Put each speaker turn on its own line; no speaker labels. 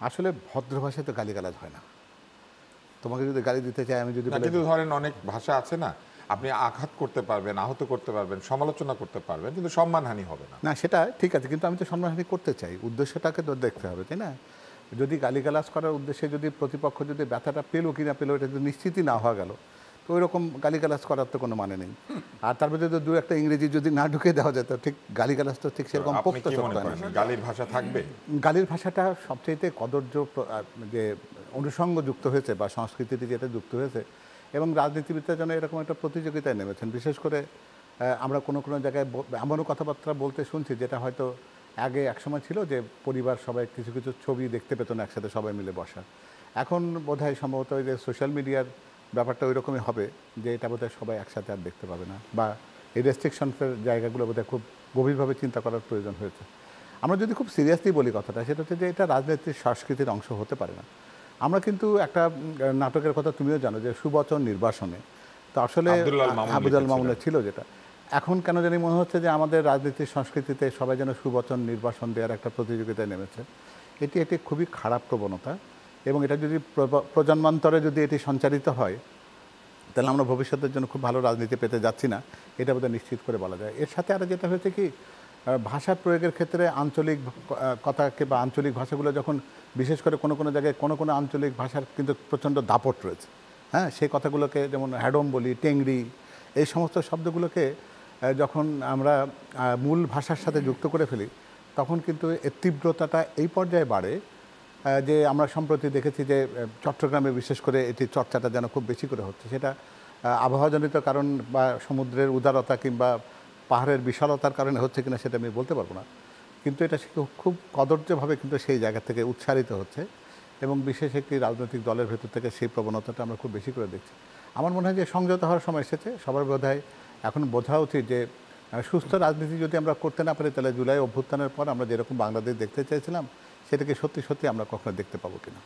আসলে ভদ্র ভাষায় তো গালিগালাজ হয় না। তোমাকে যদি গালি দিতে চাই আমি যদি
না, কিন্তু ধরেন অনেক ভাষা আছে না, আপনি আঘাত করতে পারবেন, আহত করতে পারবেন, সমালোচনা করতে পারবেন, কিন্তু সম্মানহানি হবে না।
না সেটা ঠিক আছে, কিন্তু আমি তো সম্মানহানি করতে চাই, উদ্দেশ্যটাকে তো দেখতে হবে, তাই না? যদি গালিগালাজ করার উদ্দেশ্যে যদি প্রতিপক্ষ যদি ব্যথাটা পেলো কি না পেলো এটা যদি নিশ্চিতই না হওয়া গেল, তো ওই রকম গালিগালাজ করার তো কোনো মানে নেই। আর তার মধ্যে তো দু একটা ইংরেজি যদি না ঢুকে দেওয়া যেত, ঠিক গালিগালাজ তো ঠিক সেরকম
আপনি
পোক্ত
কি
শব্দ
মনে
হয়
করেন,
না।
গালির ভাষা থাকবে?
গালির ভাষাটা সবচেয়ে কদর্য যে অনুষঙ্গ যুক্ত হয়েছে বা সংস্কৃতিতে যেটা যুক্ত হয়েছে, এবং রাজনীতিবিদরা যেন এরকম একটা প্রতিযোগিতায় নেমেছেন। বিশেষ করে আমরা কোনো কোনো জায়গায় এমনও কথাবার্তা বলতে শুনছি যেটা হয়তো আগে একসময় ছিল যে পরিবার সবাই কিছু কিছু ছবি দেখতে পেত না একসাথে সবাই মিলে বসা। এখন বোধহয় সম্ভবত ওই যে সোশ্যাল মিডিয়ার ব্যাপারটা ওই রকমই হবে যে এটা বোধহয় সবাই একসাথে আর দেখতে পাবে না, বা এই রেস্ট্রিকশনসের জায়গাগুলো বোধহয় খুব গভীরভাবে চিন্তা করার প্রয়োজন হয়েছে। আমরা যদি খুব সিরিয়াসলি বলি কথাটা, সেটা হচ্ছে যে এটা রাজনীতির সংস্কৃতির অংশ হতে পারে না। আমরা কিন্তু একটা নাটকের কথা তুমিও জানো যে সুবচন নির্বাসনে, তো আসলে আবুদুল মামুনের ছিল যেটা, এখন কেন জানি মনে হচ্ছে যে আমাদের রাজনীতির সংস্কৃতিতে সবাই যেন সুবচন নির্বাসন দেওয়ার একটা প্রতিযোগিতায় নেমেছে। এটি একটি খুবই খারাপ প্রবণতা, এবং এটা যদি প্রজন্মান্তরে যদি এটি সঞ্চারিত হয় তাহলে আমরা ভবিষ্যতের জন্য খুব ভালো রাজনীতি পেতে যাচ্ছি না, এটা বোধহয় নিশ্চিত করে বলা যায়। এর সাথে আরও যেটা হয়েছে কি, ভাষা প্রয়োগের ক্ষেত্রে আঞ্চলিক কথাকে বা আঞ্চলিক ভাষাগুলো যখন বিশেষ করে কোনো কোনো জায়গায় কোনো কোনো আঞ্চলিক ভাষার কিন্তু প্রচণ্ড দাপট রয়েছে। হ্যাঁ, সেই কথাগুলোকে যেমন হ্যাডম বলি, টেংরি, এই সমস্ত শব্দগুলোকে যখন আমরা মূল ভাষার সাথে যুক্ত করে ফেলি তখন কিন্তু এর তীব্রতাটা এই পর্যায়ে বাড়ে যে আমরা সম্প্রতি দেখেছি যে চট্টগ্রামে বিশেষ করে এটি চর্চাটা যেন খুব বেশি করে হচ্ছে। সেটা আবহাওয়াজনিত কারণ বা সমুদ্রের উদারতা কিংবা পাহাড়ের বিশালতার কারণে হচ্ছে কিনা সেটা আমি বলতে পারবো না, কিন্তু এটা খুব কদর্যভাবে কিন্তু সেই জায়গা থেকে উচ্চারিত হচ্ছে, এবং বিশেষ একটি রাজনৈতিক দলের ভেতর থেকে সেই প্রবণতাটা আমরা খুব বেশি করে দেখছি। আমার মনে হয় যে সংযত হওয়ার সময় এসেছে, সবার বোধহয় এখন বোঝা উচিত যে সুস্থ রাজনীতি যদি আমরা করতে না পারি তাহলে জুলাই অভ্যুত্থানের পর আমরা যেরকম বাংলাদেশ দেখতে চাইছিলাম সেটাকে সত্যি সত্যি আমরা কখনো দেখতে পাবো কিনা।